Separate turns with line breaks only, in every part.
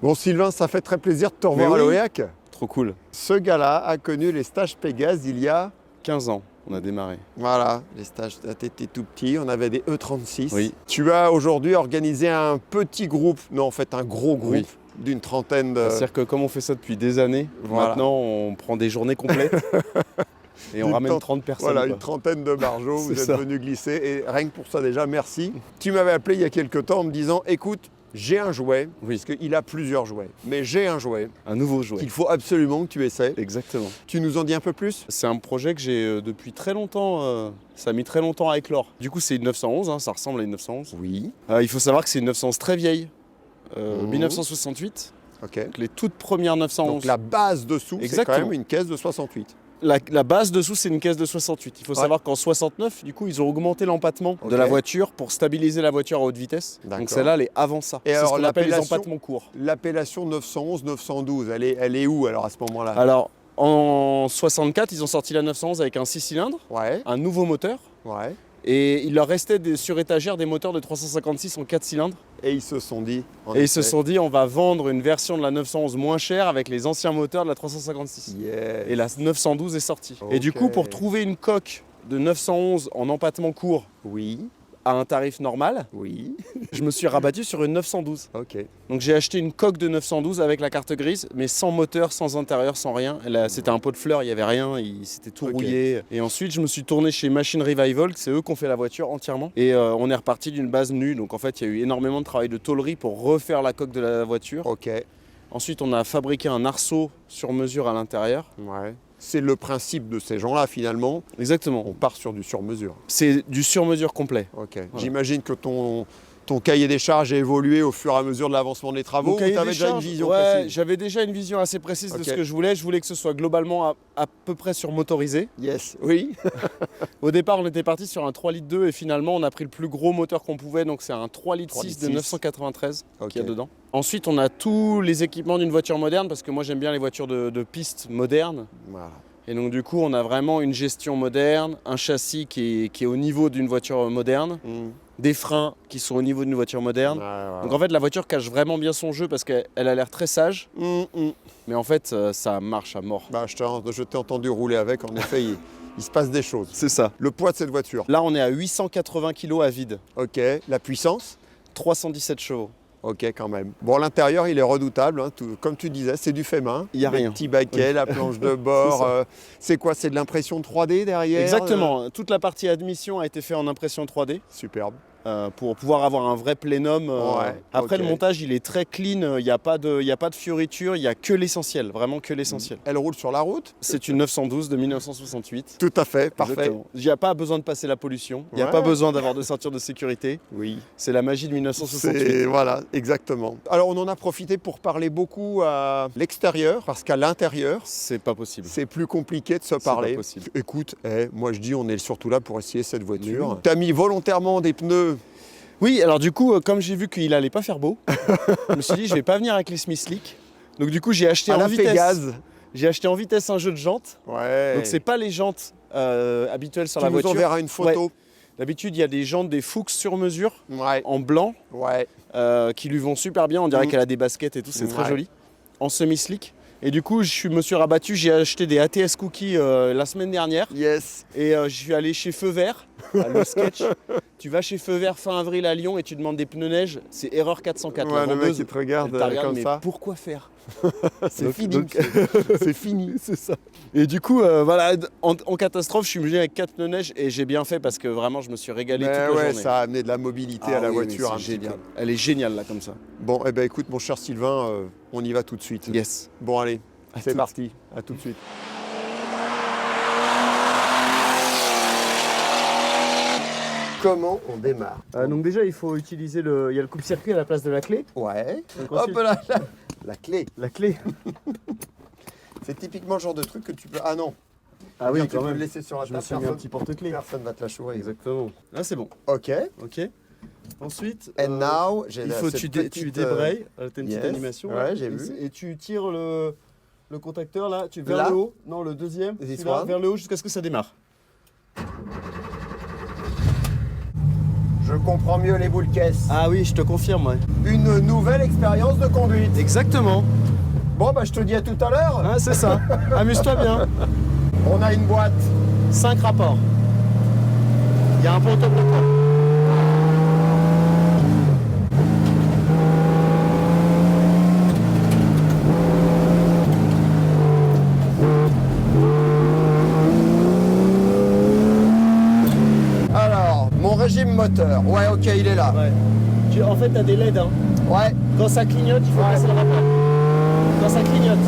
Bon Sylvain, ça fait très plaisir de te revoir
Mais
à
oui.
l'OEAC.
Trop cool.
Ce gars-là a connu les stages Pégase il y a...
15 ans, on a démarré.
Voilà, les stages, t'étais tout petit, on avait des E36.
Oui.
Tu as aujourd'hui organisé un petit groupe, non en fait un gros groupe,
Oui.
d'une trentaine de...
C'est-à-dire que comme on fait ça depuis des années,
Voilà.
maintenant on prend des journées complètes et on
D'une
ramène
trente-
30 personnes.
Voilà,
quoi.
une trentaine de barjots, vous
C'est
êtes
ça.
venus glisser et rien que pour ça déjà, merci. Tu m'avais appelé il y a quelques temps en me disant, écoute, j'ai un jouet,
Oui.
parce qu'il a plusieurs jouets, mais j'ai un jouet
Un nouveau jouet.
qu'il faut absolument que tu essaies.
Exactement.
Tu nous en dis un peu plus?
C'est un projet que j'ai depuis très longtemps, ça a mis très longtemps à éclore. Du coup c'est une 911, hein, ça ressemble à une 911.
Oui.
Il faut savoir que c'est une 911 très vieille,
Mhm.
1968,
Ok.
donc les toutes premières 911.
Donc la base dessous, c'est quand
Exactement.
même une caisse de 68.
La base dessous, c'est une caisse de 68. Il faut
Ouais.
savoir qu'en 69, du coup, ils ont augmenté l'empattement
Ok.
de la voiture pour stabiliser la voiture à haute vitesse.
D'accord.
Donc celle-là, elle est avant ça.
Et
C'est
alors,
ce qu'on appelle les
l'appellation-
empattements courts.
L'appellation 911, 912, elle est où alors à ce moment-là?
Alors, en 64, ils ont sorti la 911 avec un 6 cylindres,
Ouais,
un nouveau moteur,
ouais.
et il leur restait sur étagère des moteurs de 356 en 4 cylindres.
Et ils se sont dit... en
Et ils se
effet,
sont dit, on va vendre une version de la 911 moins chère avec les anciens moteurs de la 356.
yes.
Et la 912 est sortie. Et du coup,
Ok.
pour trouver une coque de 911 en empattement court
Oui,
à un tarif normal,
oui.
je me suis rabattu sur une 912.
Ok.
Donc j'ai acheté une coque de 912 avec la carte grise, mais sans moteur, sans intérieur, sans rien. C'était un pot de fleurs, il n'y avait rien, c'était tout
Ok.
rouillé. Et ensuite, je me suis tourné chez Machine Revival, c'est eux qui ont fait la voiture entièrement. Et on est reparti d'une base nue. Donc en fait, il y a eu énormément de travail de tôlerie pour refaire la coque de la voiture.
Ok.
Ensuite, on a fabriqué un arceau sur mesure à l'intérieur.
Ouais. C'est le principe de ces gens-là finalement.
Exactement.
On part sur du sur-mesure.
C'est du sur-mesure complet.
Ok. J'imagine que ton cahier des charges a évolué au fur et à mesure de l'avancement des travaux.
Mon
Ou
cahier
tu avais
des
déjà une
charges,
vision
ouais,
précise?
j'avais déjà une vision assez précise de
Ok.
ce que je voulais. Je voulais que ce soit globalement à peu près sur motorisé.
Yes. Oui.
Au départ, on était parti sur un 3 litres 2 et finalement, on a pris le plus gros moteur qu'on pouvait. Donc, c'est un 3 litres 6 de 993
Ok.
qu'il y a dedans. Ensuite, on a tous les équipements d'une voiture moderne parce que moi, j'aime bien les voitures de piste modernes.
Voilà.
Et donc, du coup, on a vraiment une gestion moderne, un châssis qui est au niveau d'une voiture moderne, des freins qui sont au niveau d'une voiture moderne. Donc, en fait, la voiture cache vraiment bien son jeu parce qu'elle a l'air très sage. Mais en fait, ça marche à mort.
Bah, je t'ai entendu rouler avec, en effet, il se passe des choses.
C'est ça.
Le poids de cette voiture.
Là, on est à 880 kg à vide,
Ok. La puissance.
317 chevaux.
Ok, quand même. Bon, l'intérieur, il est redoutable. Hein, comme tu disais, c'est du fait main.
Il y a
Les
rien.
petits baquets, la planche de bord.
C'est ça.
C'est quoi? C'est de l'impression 3D derrière?
Exactement. Toute la partie admission a été faite en impression 3D
Superbe.
pour pouvoir avoir un vrai plénum.
Ouais,
Après,
ok.
le montage, il est très clean. Il n'y a pas de fioritures. Il n'y a que l'essentiel. Vraiment que l'essentiel.
Elle roule sur la route?
C'est une 912 de 1968.
Tout à fait, parfait.
Exactement. Il n'y a pas besoin de passer la pollution. Il n'y a
Ouais.
pas besoin d'avoir de ceinture de sécurité.
Oui.
C'est la magie de 1968.
Voilà, exactement. Alors, on en a profité pour parler beaucoup à l'extérieur, parce qu'à l'intérieur,
C'est pas possible.
c'est plus compliqué de se
C'est pas
parler.
possible.
Écoute, moi je dis, on est surtout là pour essayer cette voiture.
Oui.
Tu as mis volontairement des pneus.
Oui, alors du coup, comme j'ai vu qu'il allait pas faire beau, je me suis dit je vais pas venir avec les Smith Slick. Donc du coup, j'ai acheté
à
en
la
vitesse.
Pégase.
J'ai acheté en vitesse un jeu de jantes.
Ouais.
Donc c'est pas les jantes habituelles sur
Tu
la
nous
voiture.
enverras une photo.
D'habitude, il y a des jantes des Fuchs sur mesure
Ouais.
en blanc
Ouais.
qui lui vont super bien. On dirait qu'elle a des baskets et tout, c'est très
Ouais.
joli. En semi-slick. Et du coup, me suis rabattu, j'ai acheté des ATS Cookies la semaine dernière.
Yes.
Et je suis allé chez Feu Vert, à le sketch. Tu vas chez Feu Vert fin avril à Lyon et tu demandes des pneus neige, c'est erreur 404.
Ouais,
La
le mec
vendeuse,
qui te regarde
elle t'a regardé,
comme
mais
ça.
pourquoi faire?
C'est
Donc-
fini.
donc-
C'est fini.
C'est ça. Et du coup, voilà, en catastrophe, je suis venu avec 4 pneus neige et j'ai bien fait parce que vraiment, je me suis régalé toute
Mais
la
ouais,
journée.
ça a amené de la mobilité
Ah
à la
oui,
voiture
mais
un
c'est
petit
génial.
peu.
Elle est géniale là comme ça.
Bon, eh ben écoute, mon cher Sylvain, on y va tout de suite.
Yes.
Bon, allez, c'est
toutes.
parti. À tout de suite. Comment on démarre?
Donc déjà, il faut utiliser il y a le coupe-circuit à la place de la clé.
Ouais.
Donc
Hop
ensuite-
là, la clé.
La clé.
C'est typiquement le genre de truc que tu peux. Ah non.
Ah
Bien, tu peux le laisser sur la
Je me
table.
suis mis un petit porte-clés.
Personne va te la chourer.
Exactement. Là, c'est bon.
Ok.
Ok. Ensuite,
And now, j'ai
il
la-
faut
cette
tu
petite,
débrayes. T'as une petite
yes.
animation.
Ouais,
là.
j'ai
Et
vu.
et tu tires le contacteur là, vers
Là
le haut. Non, le deuxième.
This
Celui-là,
one.
vers le haut jusqu'à ce que ça démarre.
Je comprends mieux les boules caisses.
Ah oui, je te confirme, ouais.
Une nouvelle expérience de conduite.
Exactement.
Bon, bah je te dis à tout à l'heure.
Ah, c'est ça. Amuse-toi bien.
On a une boîte.
5 rapports. Il y a un ponton de poids.
Alors, mon régime moteur. Ouais, ok, il est là.
Ouais. En fait, tu as des LED. Hein.
Ouais.
Quand ça clignote, il faut passer le rapport. Quand ça clignote.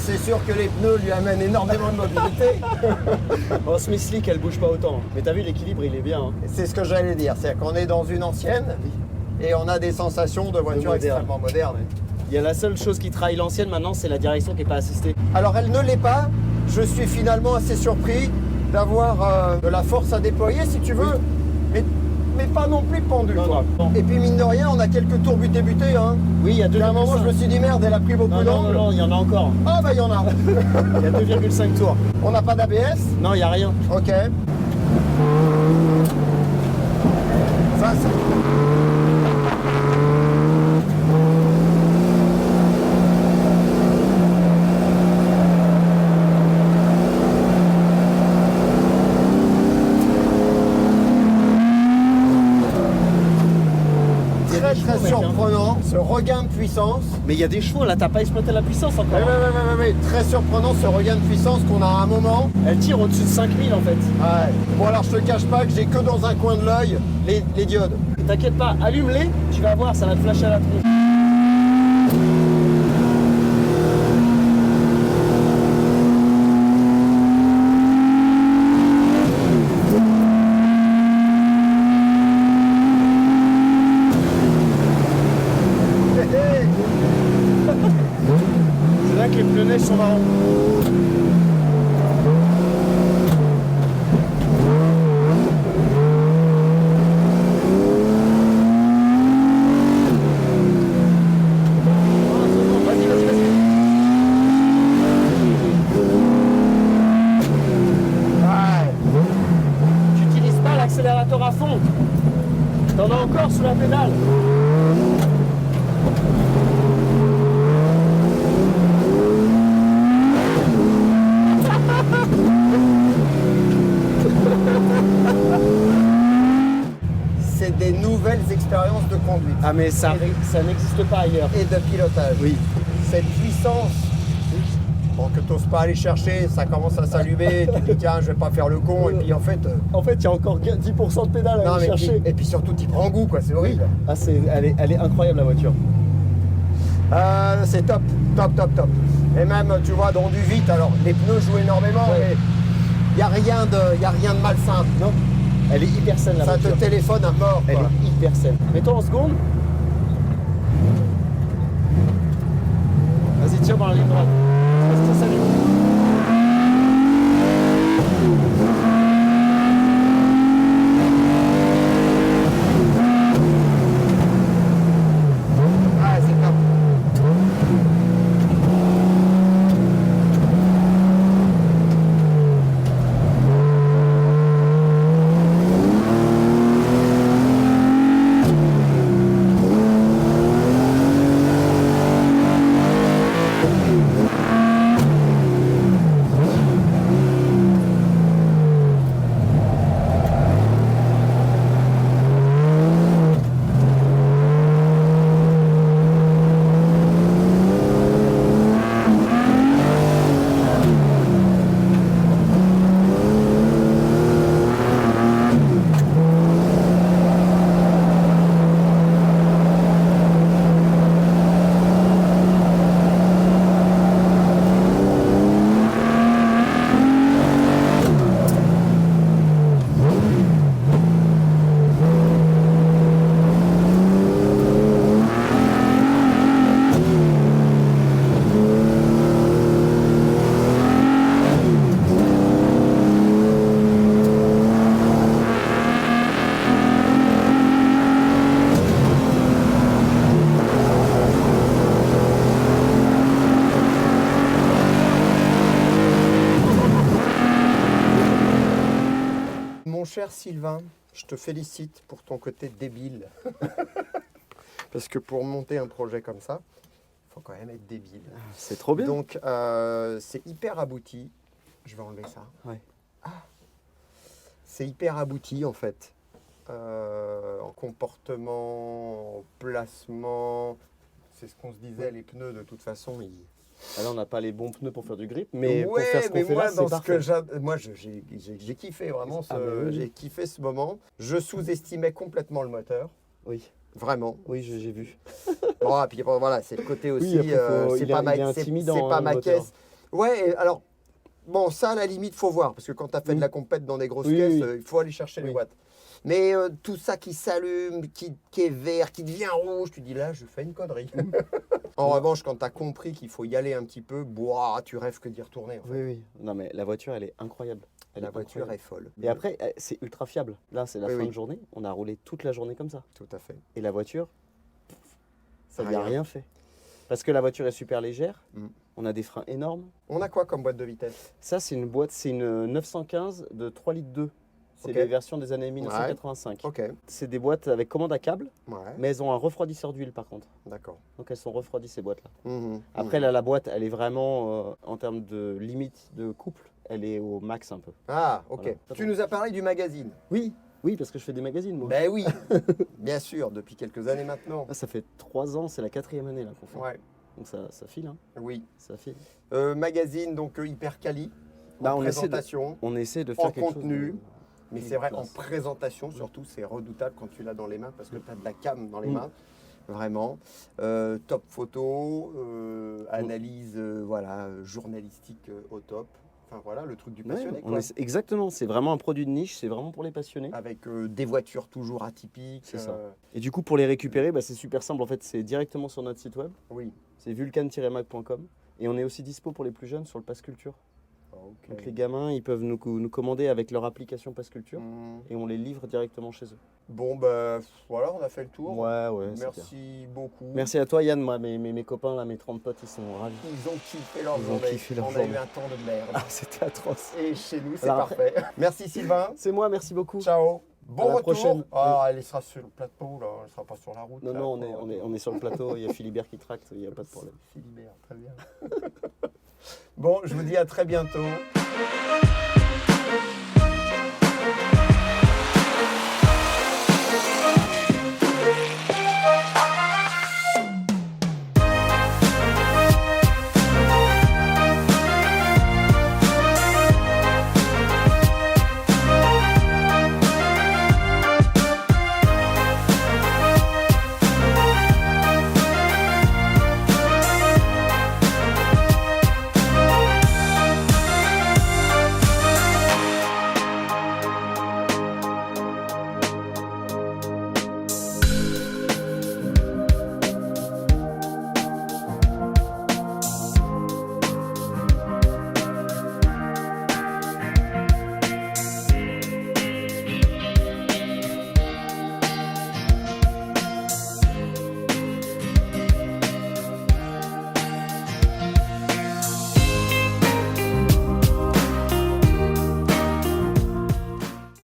C'est sûr que les pneus lui amènent énormément de mobilité.
En Smith Slick, elle bouge pas autant. Mais t'as vu, l'équilibre, il est bien. Hein.
C'est ce que j'allais dire. C'est qu'on est dans une ancienne et on a des sensations de voiture extrêmement moderne.
Il y a la seule chose qui trahit l'ancienne maintenant, c'est la direction qui n'est pas assistée.
Alors elle ne l'est pas. Je suis finalement assez surpris d'avoir de la force à déployer, si tu veux. Mais pas non plus pendu.
Non.
Et puis mine de rien, on a quelques tours butés. Hein.
Oui, il y a 2,5.
À un moment, je me suis dit merde, elle a pris beaucoup d'angle.
Non, il y en a encore.
Ah bah il y en a.
Il y a 2,5 tours.
On n'a pas d'ABS?
Non, il n'y a rien.
Ok. Ça, c'est... Très surprenant, ce regain de puissance.
Mais il y a des chevaux, là, t'as pas exploité la puissance encore.
Oui. Très surprenant ce regain de puissance qu'on a à un moment.
Elle tire au-dessus de 5000 en fait.
Ouais. Bon alors je te cache pas que j'ai que dans un coin de l'œil les diodes.
T'inquiète pas, allume-les, tu vas voir, ça va te flasher à la tronche. C'est là que les pneus neige sont marrons. J'utilise pas l'accélérateur à fond. T'en as encore sous la pédale.
C'est des nouvelles expériences de conduite.
Ah mais ça n'existe pas ailleurs.
Et de pilotage.
Oui.
Cette puissance, bon, que tu n'oses pas aller chercher, ça commence à s'allumer, tu te dis tiens je vais pas faire le con, et puis en fait...
En fait, il y a encore 10% de pédale à aller chercher.
Et puis surtout tu prends goût, quoi, c'est horrible.
Ah, elle est incroyable la voiture.
C'est top. Et même, tu vois, dans du vite, alors les pneus jouent énormément, mais il n'y a rien de malsain.
Non, elle est hyper saine la voiture.
Ça te téléphone à mort.
Elle est hyper saine. Mets-toi en seconde. Vas-y, tire dans la ligne droite. Ça s'allume.
Ah, c'est top. dire, Sylvain, je te félicite pour ton côté débile. Parce que pour monter un projet comme ça, il faut quand même être débile.
C'est trop bien.
Donc, c'est hyper abouti. Je vais enlever ça.
Ouais.
C'est hyper abouti, en fait. En comportement, en placement. C'est ce qu'on se disait, les pneus, de toute façon,
Ah là, on n'a pas les bons pneus pour faire du grip, mais pour
ouais,
faire ce qu'on
mais
fait
moi,
là, c'est
dans ce
parfait.
que moi, j'ai kiffé vraiment,
Ah, bah oui.
j'ai kiffé ce moment. Je sous-estimais complètement le moteur,
Oui,
vraiment.
oui, j'ai vu.
Bon, et puis bon, voilà, c'est le côté aussi,
après,
c'est
il
pas
est
ma,
intimidant,
c'est pas
hein,
ma
le moteur.
caisse. Ouais, et alors, bon, ça, à la limite, faut voir, parce que quand tu as fait de la compète dans des grosses
Oui,
caisses,
oui.
il faut aller chercher les
Oui.
watts. Mais tout ça qui s'allume, qui est vert, qui devient rouge, tu dis là, je fais une connerie. En revanche, quand tu as compris qu'il faut y aller un petit peu, boah, tu rêves que d'y retourner. En fait.
Oui, oui. Non, mais la voiture, elle est incroyable.
La voiture est folle.
Et après, c'est ultra fiable. Là, c'est la
Oui,
fin
oui.
de journée. On a roulé toute la journée comme ça.
Tout à fait.
Et la voiture, ça lui a
Rien.
rien fait. Parce que la voiture est super légère.
Mm.
On a des freins énormes.
On a quoi comme boîte de vitesse?
Ça, c'est une boîte, c'est une 915 de 3 litres 2. C'est
Ok.
les versions des années 1985.
Ok.
C'est des boîtes avec commande à câble,
Ouais.
mais elles ont un refroidisseur d'huile par contre.
D'accord.
Donc elles sont refroidies ces boîtes-là.
Mhm.
Après, là, la boîte, elle est vraiment, en termes de limite de couple, elle est au max un peu.
Ah, ok.
Voilà.
Tu nous as parlé du magazine.
Oui, oui, parce que je fais des magazines, moi.
Ben oui, bien sûr, depuis quelques années maintenant.
Là, ça fait 3 ans, c'est la 4e année là qu'on fait.
Ouais,
Donc ça file, hein.
oui.
Ça file.
Magazine, donc hyper quali.
Bah,
En
on essaie de-
présentation.
On essaie de faire
En
quelque
contenu.
chose.
Mais
de
c'est vrai, en
classe.
présentation, surtout, c'est redoutable quand tu l'as dans les mains parce que tu as de la cam dans les
Mm.
mains. Vraiment. Top photo, analyse voilà, journalistique au top. Enfin voilà, le truc du
Ouais,
passionné.
on
quoi.
exactement, c'est vraiment un produit de niche, c'est vraiment pour les passionnés.
Avec des voitures toujours atypiques.
C'est ça. Et du coup, pour les récupérer, bah, c'est super simple. En fait, c'est directement sur notre site web.
Oui.
C'est vulcan-mag.com. Et on est aussi dispo pour les plus jeunes sur le Pass Culture.
Ok.
Donc les gamins, ils peuvent nous commander avec leur application Pass Culture.
Mm.
Et on les livre directement chez eux.
Bon, bah voilà, on a fait le tour.
Ouais, c'est bien.
Merci beaucoup.
Merci à toi Yann, moi, mes copains, là, mes 30 potes, ils sont ravis.
Ils ont kiffé leur
Ils ont
journée.
kiffé leur
on a
journée.
eu un temps de merde.
Ah, c'était atroce.
Et chez nous, c'est
Alors
parfait. Merci Sylvain.
C'est moi, merci beaucoup.
Ciao. Bon
À la
retour.
prochaine.
Ah, elle sera sur le plateau, là. Elle sera pas sur la route.
Non,
là.
non, on est sur le plateau, il y a Philibert qui tracte, il n'y a pas de problème.
Philibert, très bien. Bon, je vous dis à très bientôt.